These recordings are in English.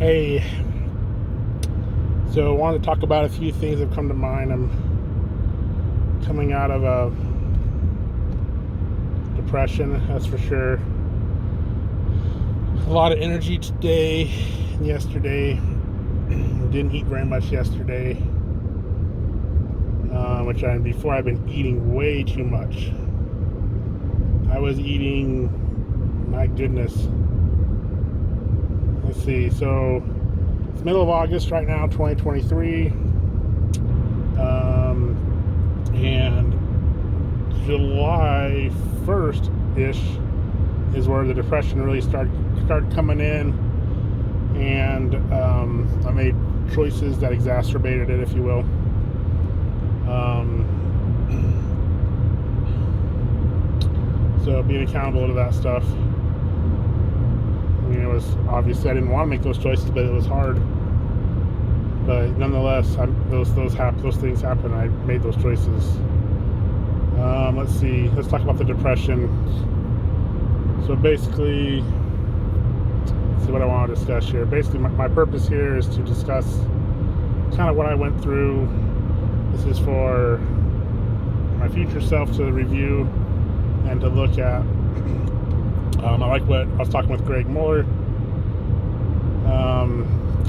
Hey, so I wanted to talk about a few things that have come to mind. I'm coming out of a depression, that's for sure. A lot of energy today and yesterday. Didn't eat very much yesterday, before I've been eating way too much. I was eating, my goodness. Let's see, so it's middle of August right now, 2023. And July 1st-ish is where the depression really started coming in, and I made choices that exacerbated it, if you will. So being accountable to that stuff. I mean, it was obviously I didn't want to make those choices, but it was hard. But nonetheless, those things happened. I made those choices. Let's see. Let's talk about the depression. So basically, let's see what I want to discuss here. Basically, my purpose here is to discuss kind of what I went through. This is for my future self to review and to look at. I like what I was talking with Greg Mueller,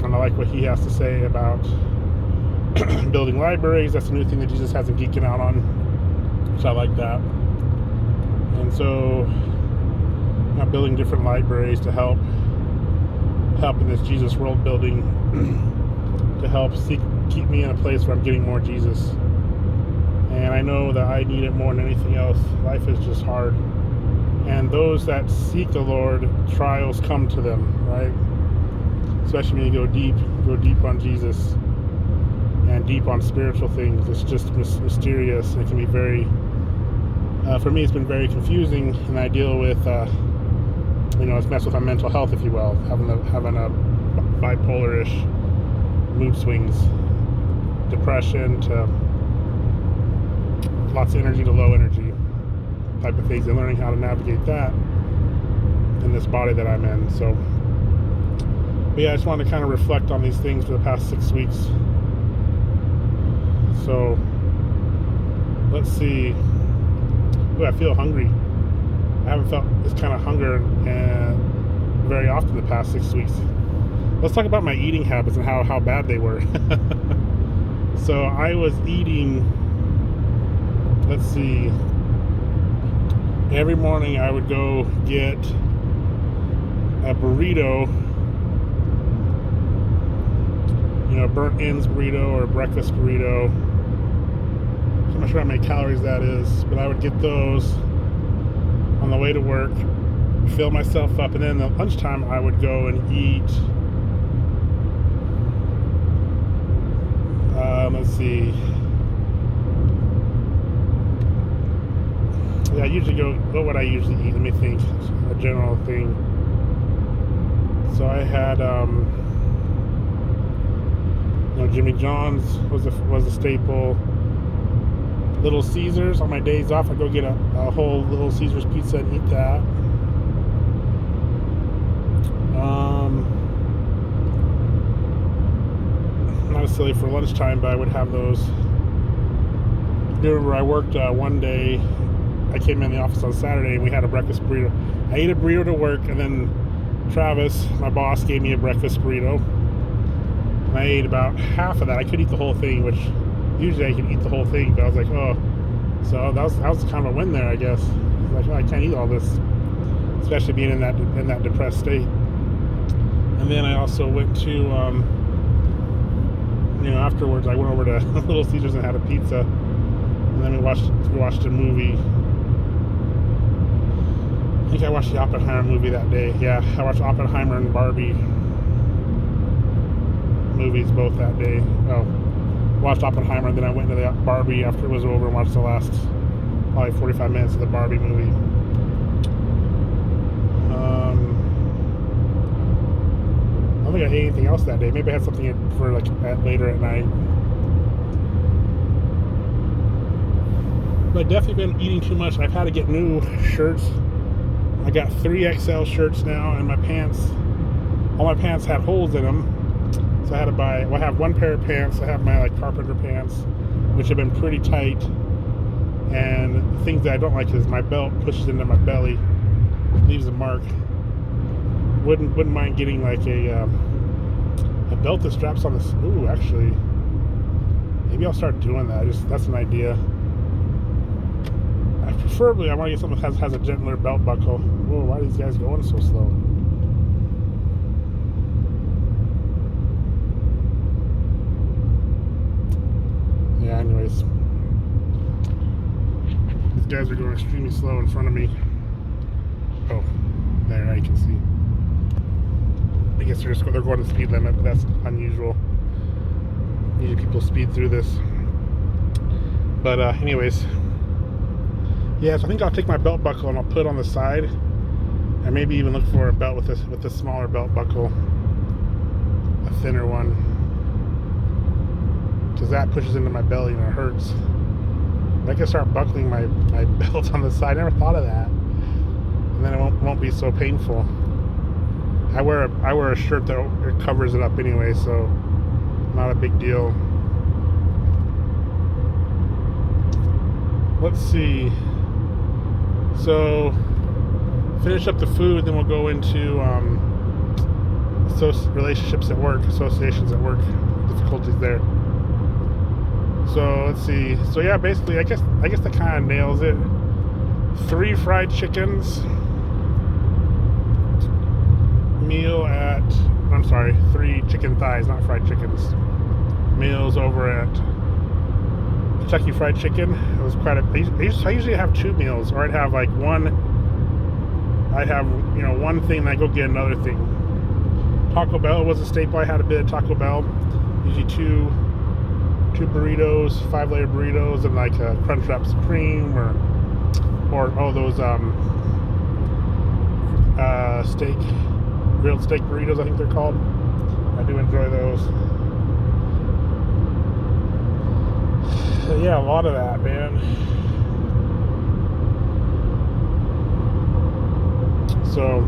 and I like what he has to say about building libraries. That's a new thing that Jesus has been geeking out on, which I like that. And so I'm building different libraries to help in this Jesus world building, to help keep me in a place where I'm getting more Jesus. And I know that I need it more than anything else. Life is just hard. And those that seek the Lord, trials come to them, right? Especially when you go deep on Jesus and deep on spiritual things. It's just mysterious, and it can be very, for me, it's been very confusing. And I deal with, it's messed with my mental health, if you will, having a bipolar-ish mood swings, depression to lots of energy to low energy type of things, and learning how to navigate that in this body that I'm in. So, but yeah, I just wanted to kind of reflect on these things for the past 6 weeks. So, let's see. Ooh, I feel hungry. I haven't felt this kind of hunger very often the past 6 weeks. Let's talk about my eating habits and how bad they were. So I was eating, let's see, every morning I would go get a burrito, burnt ends burrito or a breakfast burrito. I'm not sure how many calories that is, but I would get those on the way to work, fill myself up, and then at lunchtime I would go and eat, let's see, yeah, I usually go, what would I usually eat? Let me think, a general thing. So I had, Jimmy John's was a staple. Little Caesars on my days off, I go get a whole Little Caesars pizza and eat that. Not necessarily for lunchtime, but I would have those. I remember I worked one day. I came in the office on Saturday and we had a breakfast burrito. I ate a burrito to work, and then Travis, my boss, gave me a breakfast burrito. And I ate about half of that. I could eat the whole thing, which usually I can eat the whole thing, but I was like, oh. So that was kind of a win there, I guess. I was like, oh, I can't eat all this, especially being in that depressed state. And then I also went to, afterwards I went over to Little Caesars and had a pizza. And then we watched a movie. I think I watched the Oppenheimer movie that day. Yeah, I watched Oppenheimer and Barbie movies both that day. Oh, watched Oppenheimer, and then I went into the Barbie after it was over and watched the last probably 45 minutes of the Barbie movie. I don't think I ate anything else that day. Maybe I had something for later at night. But I've definitely been eating too much. I've had to get new shirts. I got 3XL shirts now, and my pants all my pants had holes in them. So I had to buy, well, I have one pair of pants. I have my like carpenter pants, which have been pretty tight. And the things that I don't like is my belt pushes into my belly, leaves a mark. Wouldn't mind getting like a belt that straps on this. Ooh, actually, maybe I'll start doing that. That's an idea. Preferably, I want to get something that has a gentler belt buckle. Whoa, why are these guys going so slow? Yeah, anyways. These guys are going extremely slow in front of me. Oh, there, you can see. I guess they're going the speed limit, but that's unusual. Usually people speed through this. But anyways. Yeah, so I think I'll take my belt buckle and I'll put it on the side, and maybe even look for a belt with a smaller belt buckle, a thinner one, because that pushes into my belly and it hurts. I can start buckling my belt on the side. I never thought of that, and then it won't be so painful. I wear a shirt that it covers it up anyway, so not a big deal. Let's see. So, finish up the food, then we'll go into relationships at work, associations at work, difficulties there. So let's see. So yeah, basically, I guess that kind of nails it. 3 fried chickens. Meal at, 3 chicken thighs, not fried chickens. Meals over at Kentucky Fried Chicken. It was quite a. I usually have 2 meals, or I'd have like one. I'd have one thing, and I go get another thing. Taco Bell was a staple. I had a bit of Taco Bell. Usually two burritos, 5-layer burritos, and like a Crunchwrap Supreme, or those grilled steak burritos, I think they're called. I do enjoy those. Yeah, a lot of that, man. So,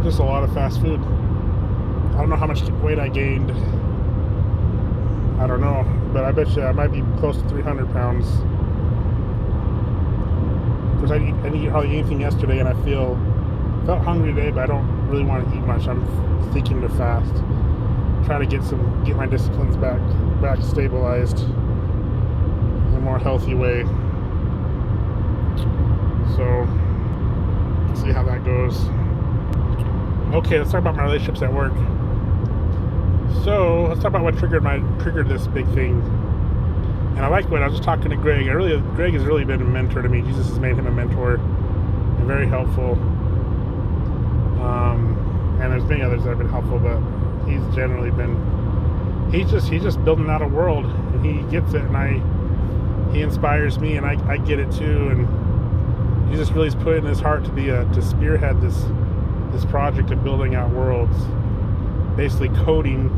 just a lot of fast food. I don't know how much weight I gained. I don't know, but I bet you I might be close to 300 pounds. Because I didn't eat hardly anything yesterday, and I felt hungry today, but I don't really want to eat much. I'm thinking to fast. Try to get my disciplines back stabilized in a more healthy way. So let's see how that goes. Okay, let's talk about my relationships at work. So let's talk about what triggered this big thing. And I like what I was just talking to Greg. Greg has really been a mentor to me. Jesus has made him a mentor and very helpful. And there's many others that have been helpful, but he's generally been. He's just building out a world, and he gets it, and he inspires me, and I get it too. And Jesus really has put it in his heart to spearhead this project of building out worlds, basically coding.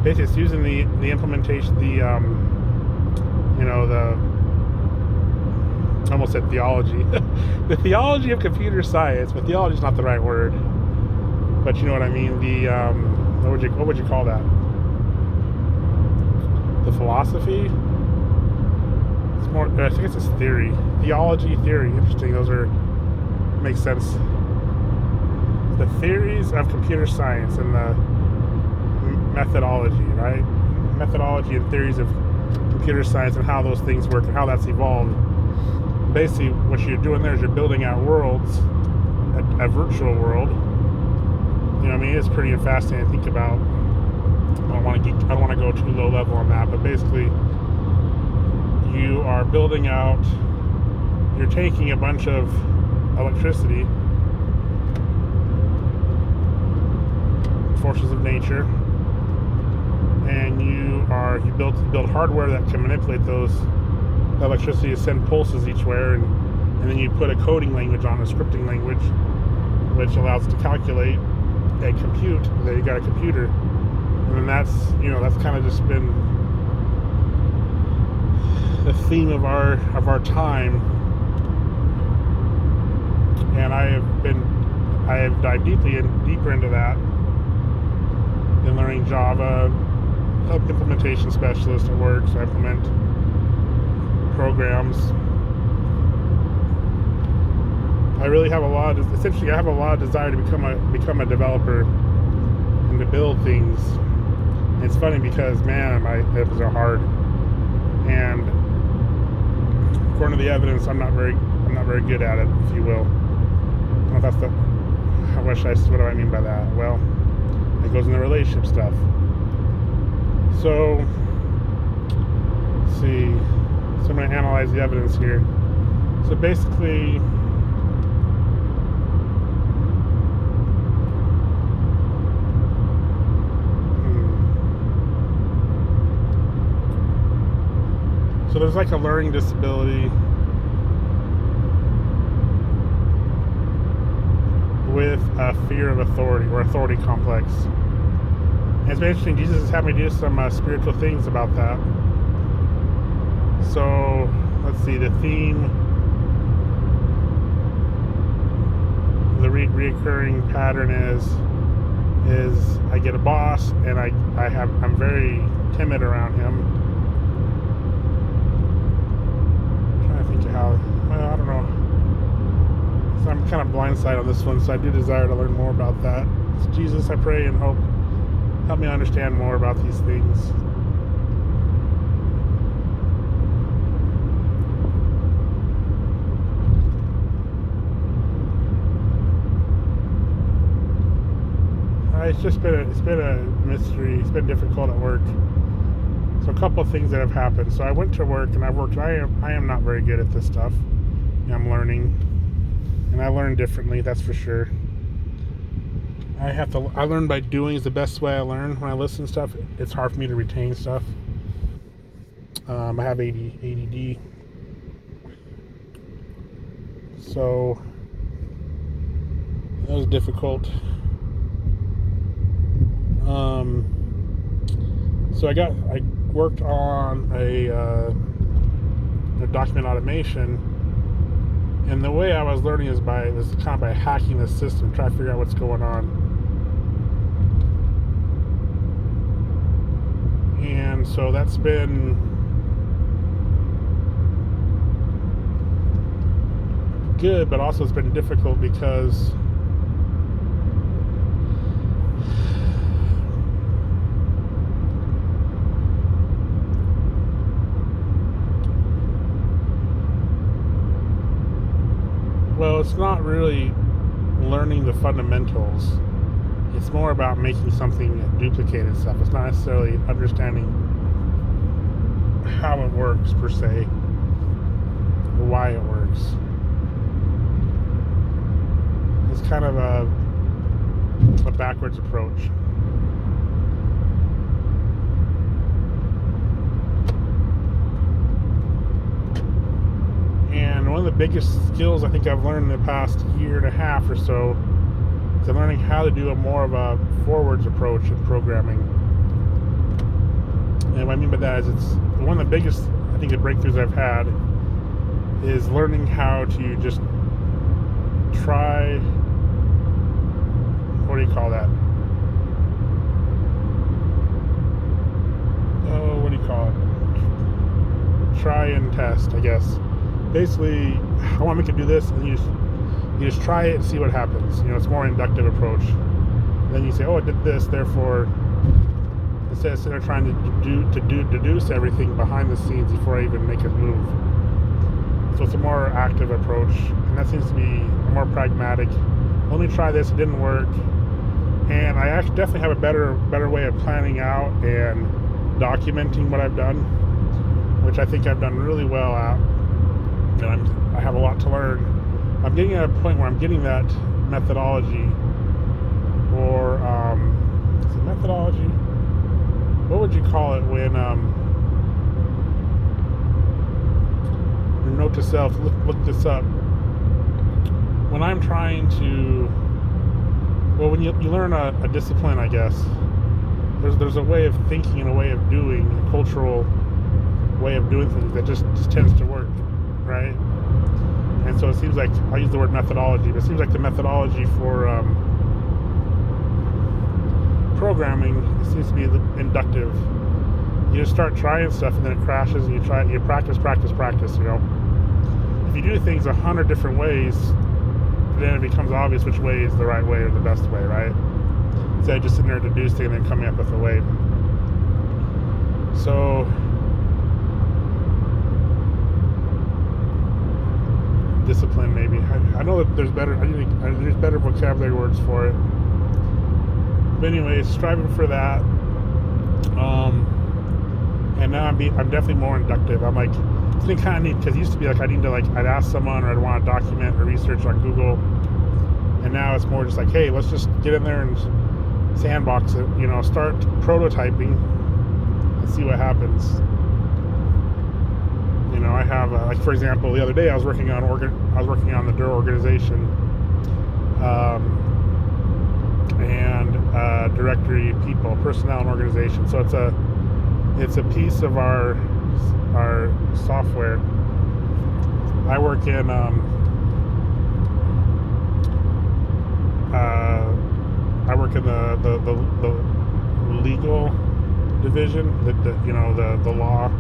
Basically, it's using the implementation, I almost said theology, the theology of computer science, but theology is not the right word. But you know what I mean. What would you call that? The philosophy. It's more. I think it's a theory. Theology, theory. Interesting. Those make sense. The theories of computer science and the methodology, right? Methodology and theories of computer science and how those things work and how that's evolved. Basically, what you're doing there is you're building out worlds, a virtual world. You know what I mean? It's pretty fascinating to think about. I don't want to go too low level on that, but basically, you are building out. You're taking a bunch of electricity, forces of nature, and you build hardware that can manipulate those electricity to send pulses each way, and then you put a coding language on, a scripting language, which allows it to calculate and compute. And then you got a computer, and then that's kind of just been the theme of our time. And I I have dived deeper into that. Been learning Java, help implementation specialist at work, so I implement programs. I really have a lot of, essentially I have a lot of desire to become a developer and to build things. And it's funny because, man, my hips are hard, and according to the evidence, I'm not very good at it, if you will. I don't know if that's what do I mean by that? Well, it goes into relationship stuff. So, let's see. So I'm going to analyze the evidence here. So basically, so there's like a learning disability with a fear of authority or authority complex. And it's been interesting. Jesus has had me do some spiritual things about that. So let's see. The theme, the reoccurring pattern is I get a boss, and I'm very timid around him. I'm trying to think of how. Well, I don't know. So I'm kind of blindsided on this one, so I do desire to learn more about that. So Jesus, I pray and hope, help me understand more about these things. It's been a mystery. It's been difficult at work. So a couple of things that have happened. So I went to work and I am not very good at this stuff. I'm learning. And I learn differently, that's for sure. I learn by doing is the best way I learn. When I listen to stuff, it's hard for me to retain stuff. I have ADD. So that was difficult. So I worked on a document automation. And the way I was learning is by hacking the system, trying to figure out what's going on. And so that's been good, but also it's been difficult because it's not really learning the fundamentals. It's more about making something duplicated stuff. It's not necessarily understanding how it works per se, or why it works. It's kind of a backwards approach. And one of the biggest skills I think I've learned in the past year and a half or so is learning how to do more of a forwards approach in programming. And what I mean by that is it's one of the biggest, I think, the breakthroughs I've had is learning how to just try, what do you call that? Oh, what do you call it? Try and test, I guess. Basically, I want to make it do this, and you just try it and see what happens. It's more an inductive approach. And then you say, oh, it did this, therefore, instead of trying to deduce everything behind the scenes before I even make it move. So it's a more active approach, and that seems to be more pragmatic. Let me try this, it didn't work, and I actually definitely have a better way of planning out and documenting what I've done, which I think I've done really well at. I have a lot to learn. I'm getting at a point where I'm getting that methodology, or is it methodology? What would you call it when your note to self? Look this up. When I'm trying to, when you learn a discipline, I guess there's a way of thinking and a way of doing, a cultural way of doing things that just tends to work. Right? And so it seems like, I use the word methodology, but it seems like the methodology for programming, it seems to be inductive. You just start trying stuff and then it crashes, and you practice, you know. If you do things 100 different ways, then it becomes obvious which way is the right way or the best way, right? Instead of just sitting there deducing and then coming up with a way. So discipline, maybe. I know that there's better vocabulary words for it. But anyways, striving for that. And now I'm definitely more inductive. I'm like, it's been kind of neat, because it used to be like I'd ask someone, or I'd want to document or research on Google, and now it's more just like, hey, let's just get in there and sandbox it, you know, start prototyping and see what happens. You know, I have like, for example, the other day I was working on the DUR organization and directory people, personnel and organization. So it's a piece of our software. I work in the legal division, the law,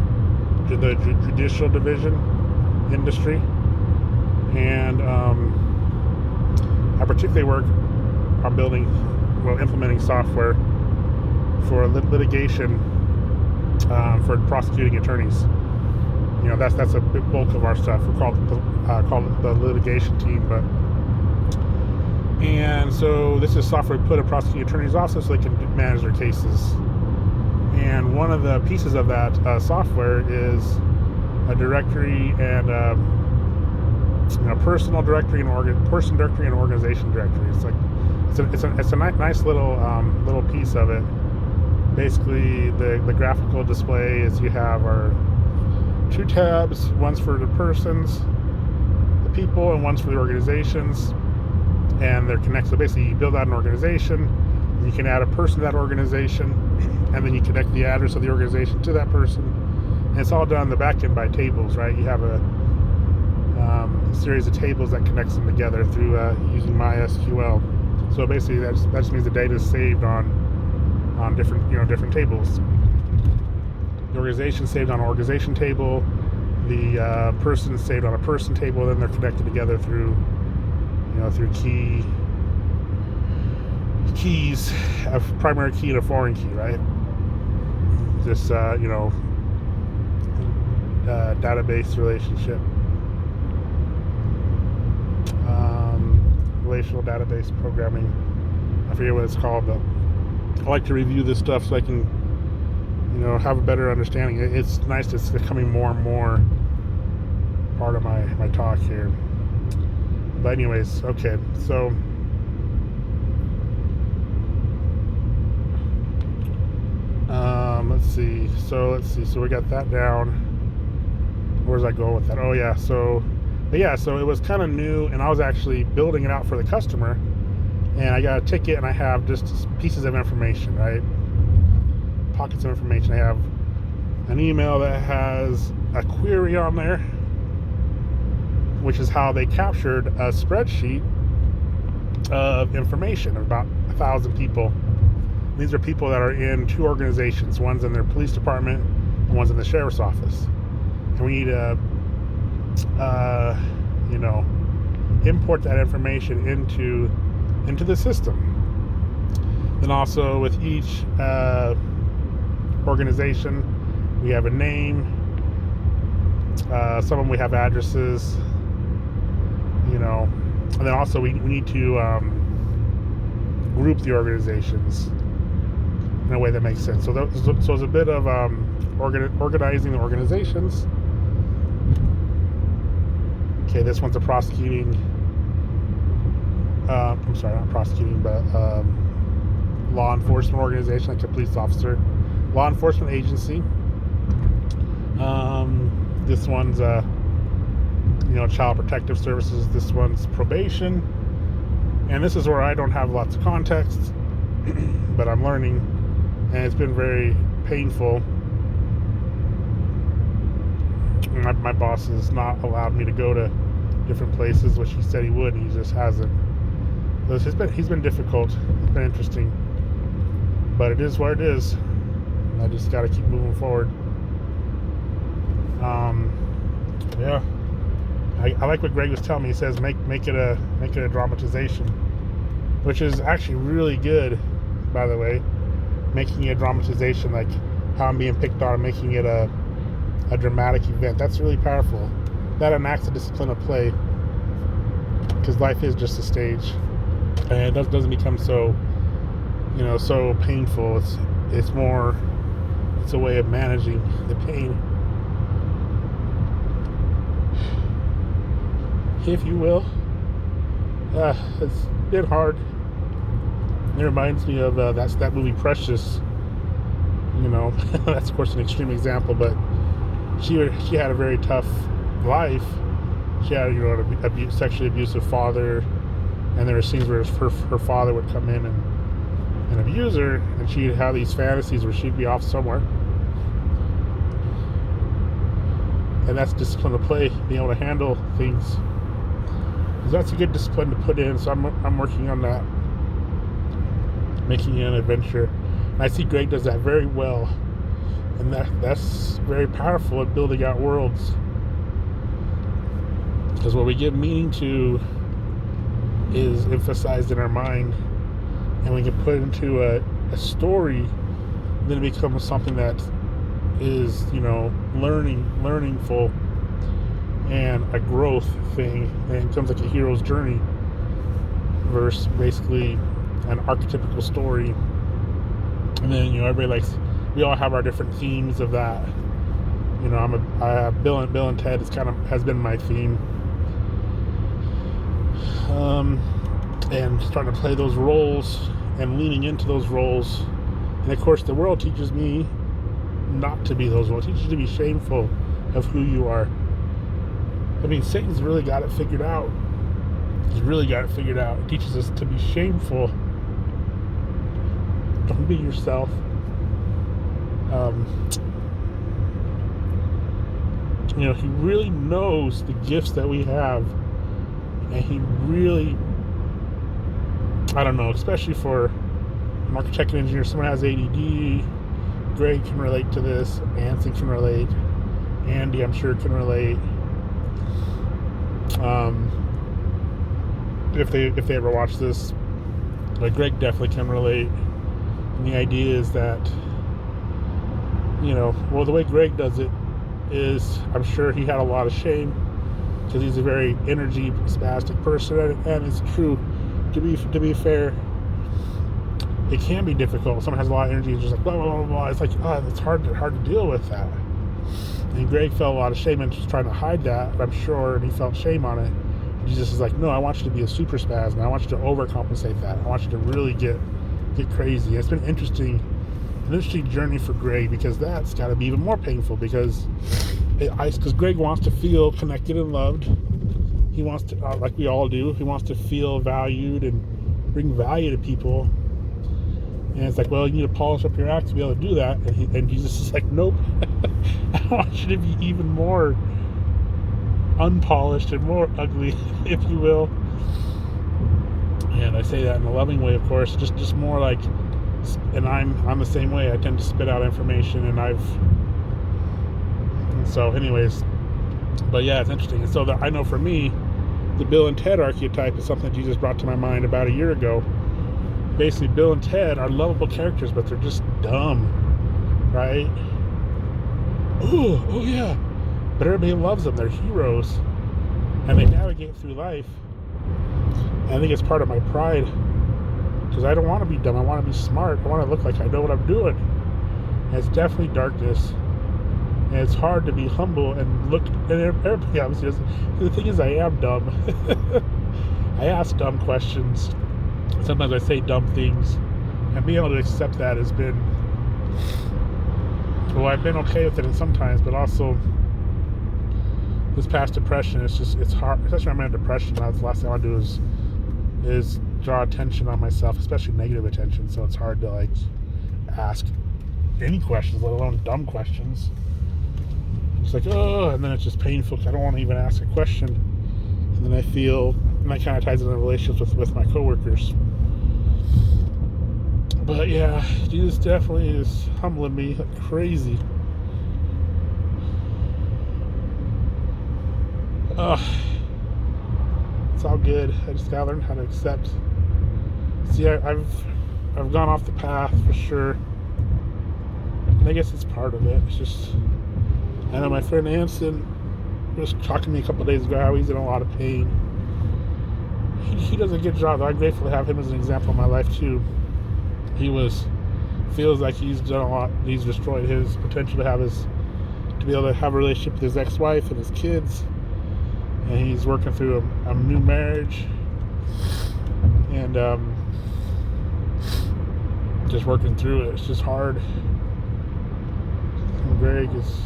the judicial division industry, and I particularly work on implementing software for litigation, for prosecuting attorneys. You know, that's a big bulk of our stuff. We're called the litigation team, and so this is software we put in prosecuting attorneys' offices so they can manage their cases. And one of the pieces of that software is a directory and personal directory and person directory and organization directory. It's a nice little piece of it. Basically, the graphical display is, you have our 2 tabs, one's for the persons, the people, and one's for the organizations, and they're connected. So basically, you build out an organization, and you can add a person to that organization, and then you connect the address of the organization to that person, and it's all done on the back end by tables, right? You have a series of tables that connects them together through using MySQL. So basically, that just means the data is saved on different tables. The organization is saved on an organization table. The person is saved on a person table. Then they're connected together through keys, a primary key and a foreign key, right? This database relationship, relational database programming. I forget what it's called, but I like to review this stuff so I can, have a better understanding. It's nice. It's becoming more and more part of my talk here. But anyways, okay. So let's see. So we got that down. Where's I going with that? Oh yeah. So it was kind of new, and I was actually building it out for the customer. And I got a ticket, and I have just pieces of information, right? Pockets of information. I have an email that has a query on there, which is how they captured a spreadsheet of information of about 1,000 people. These are people that are in 2 organizations. One's in their police department, and one's in the sheriff's office. And we need to, import that information into the system. Then also with each organization, we have a name. Some of them we have addresses. And then also we need to group the organizations in a way that makes sense. So it's a bit of organizing the organizations. Okay, this one's a prosecuting. I'm sorry, not prosecuting, but law enforcement organization, like a police officer, law enforcement agency. This one's Child Protective Services. This one's probation, and this is where I don't have lots of context, but I'm learning, and it's been very painful. My boss has not allowed me to go to different places, which he said he would, and he just hasn't. So he's been difficult. It's been interesting, but it is what it is. I just got to keep moving forward. Yeah, I like what Greg was telling me. He says make it a dramatization, which is actually really good, by the way. Making a dramatization, like how I'm being picked on, and making it a dramatic event. That's really powerful. That enacts the discipline of play, because life is just a stage, and it doesn't become so, so painful. It's more, it's a way of managing the pain, if you will. It's been hard. It reminds me of that movie Precious. That's of course an extreme example, but she had a very tough life. She had a sexually abusive father, and there were scenes where her father would come in and abuse her, and she'd have these fantasies where she'd be off somewhere. And that's discipline to play, being able to handle things. That's a good discipline to put in. So I'm working on that, making it an adventure. And I see Greg does that very well, and that's very powerful at building out worlds. Because what we give meaning to is emphasized in our mind, and we can put it into a story. Then it becomes something that is, learningful, and a growth thing, and it becomes like a hero's journey versus basically an archetypical story. And then everybody we all have our different themes of that. Bill and Ted has been my theme, and starting to play those roles and leaning into those roles. And of course, the world teaches me not to be those roles. It teaches you to be shameful of who you are. I mean, Satan's really got it figured out. He's really got it figured out. It teaches us to be shameful. Don't be yourself. He really knows the gifts that we have, and he really, I don't know, especially for an architect and engineer, someone has ADD. Greg can relate to this. Anson can relate. Andy, I'm sure, can relate. If they ever watch this, but Greg definitely can relate. And the idea is that, the way Greg does it is, I'm sure he had a lot of shame, because he's a very energy spastic person, and it's true. To be fair, it can be difficult. Someone has a lot of energy and just like blah blah blah blah. It's like, it's hard to deal with that. And Greg felt a lot of shame and just trying to hide that, I'm sure, and he felt shame on it. Jesus is like, no, I want you to be a super spasm. I want you to overcompensate that. I want you to really get crazy. It's been an interesting journey for Greg, because that's got to be even more painful, because Greg wants to feel connected and loved. He wants to, like we all do, he wants to feel valued and bring value to people. And it's like, well, you need to polish up your act to be able to do that. And Jesus is like, nope. I want you to be even more unpolished and more ugly, if you will. And I say that in a loving way, of course, just more like, and I'm the same way. I tend to spit out information, and so anyways, but yeah, it's interesting. And so I know for me, the Bill and Ted archetype is something that Jesus brought to my mind about a year ago. Basically, Bill and Ted are lovable characters, but they're just dumb, right? Oh yeah, but everybody loves them. They're heroes, and they navigate through life. And I think it's part of my pride, because I don't want to be dumb. I want to be smart. I want to look like I know what I'm doing. And it's definitely darkness, and it's hard to be humble and look. And everybody obviously doesn't. The thing is, I am dumb. I ask dumb questions. Sometimes I say dumb things, and being able to accept that has been, well, I've been okay with it sometimes, but also this past depression, it's hard, especially when I'm in a depression. That's the last thing I want to do is draw attention on myself, especially negative attention. So it's hard to ask any questions, let alone dumb questions. It's like, and then it's just painful because I don't want to even ask a question. And then I feel, and that kind of ties into relationships with my coworkers. But yeah, Jesus definitely is humbling me like crazy. It's all good. I just gotta learn how to accept. See, I've gone off the path for sure, and I guess it's part of it. It's just, I know my friend Anson was talking to me a couple of days ago how he's in a lot of pain. He does a good job. I'm grateful to have him as an example in my life too. Feels like he's done a lot. He's destroyed his potential to be able to have a relationship with his ex-wife and his kids, and he's working through a new marriage, and just working through it. It's just hard. And Greg is,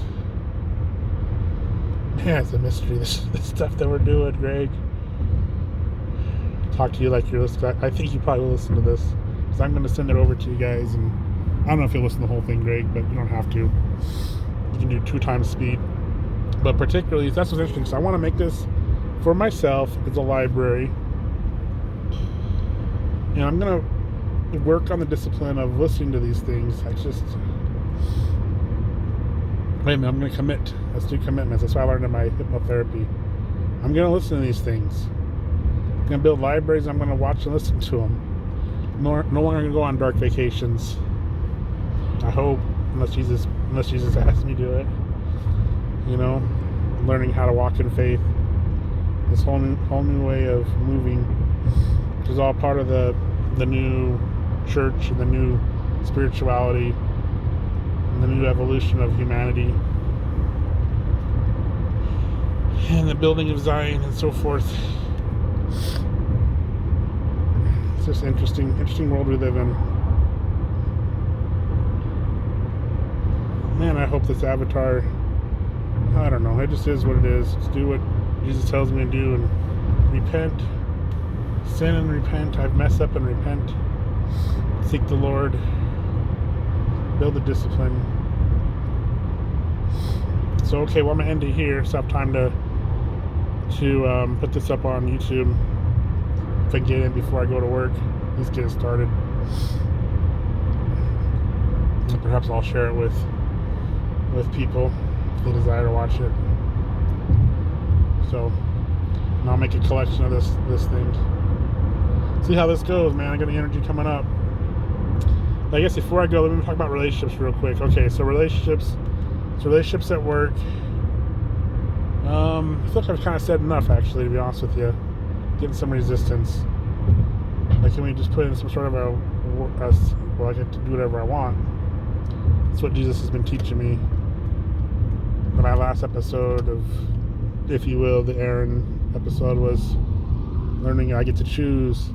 man, it's a mystery. This stuff that we're doing, Greg. Talk to you like you're listening. I think you probably will listen to this, because I'm going to send it over to you guys, and I don't know if you'll listen to the whole thing, Greg, but you don't have to. You can do 2 times speed. But particularly, that's what's interesting. So I want to make this for myself as a library, and I'm going to work on the discipline of listening to these things. Wait a minute, I'm going to commit. Let's do commitments. That's what I learned in my hypnotherapy. I'm going to listen to these things. I'm going to build libraries. I'm going to watch and listen to them. No longer going to go on dark vacations. I hope, unless Jesus asks me to do it. You know, learning how to walk in faith. This whole new way of moving, which is all part of the new church and the new spirituality and the new evolution of humanity and the building of Zion and so forth. It's just interesting world we live in. Man, I hope this avatar, I don't know, it just is what it is. Just do what Jesus tells me to do and repent, sin and repent. I've messed up and repent. Seek the Lord, build the discipline. So okay, well, I'm gonna end it here, so I have time to put this up on YouTube if I get in before I go to work. At least get it started, and perhaps I'll share it with people if they desire to watch it. So, and I'll make a collection of this thing. See how this goes, man. I got the energy coming up. But I guess before I go, let me talk about relationships real quick. Okay, so relationships at work. I feel like I've kind of said enough, actually, to be honest with you. Getting some resistance. Like, can we just put in some sort of I get to do whatever I want. That's what Jesus has been teaching me. In my last episode of, if you will, the Aaron episode was learning I get to choose.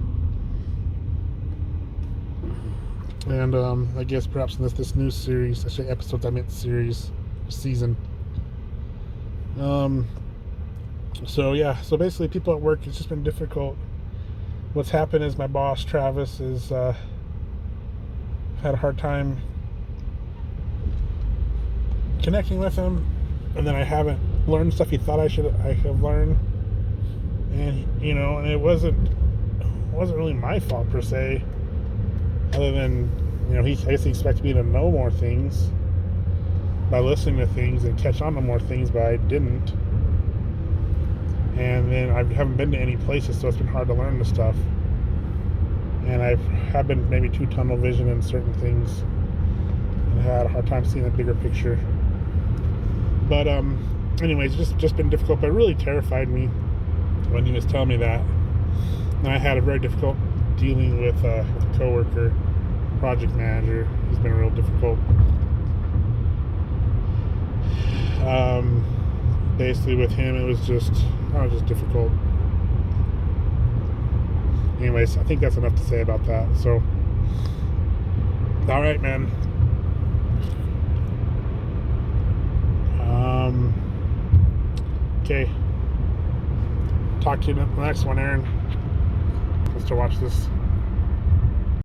And I guess perhaps in this new series, I say episodes, I meant series, season. So yeah, so basically people at work, it's just been difficult. What's happened is my boss, Travis, is had a hard time connecting with him, and then I haven't learned stuff he thought I have learned, and you know, and it wasn't really my fault per se, other than, you know, I guess he expected me to know more things by listening to things and catch on to more things, but I didn't. And then I haven't been to any places, so it's been hard to learn the stuff, and I have been maybe too tunnel vision in certain things and had a hard time seeing the bigger picture. But anyways, just been difficult, but it really terrified me when he was telling me that. And I had a very difficult dealing with a coworker, project manager. He's been real difficult. Basically with him, it was just difficult. Anyways, I think that's enough to say about that. So, all right, man. Okay. Talk to you in the next one, Aaron. Let's watch this.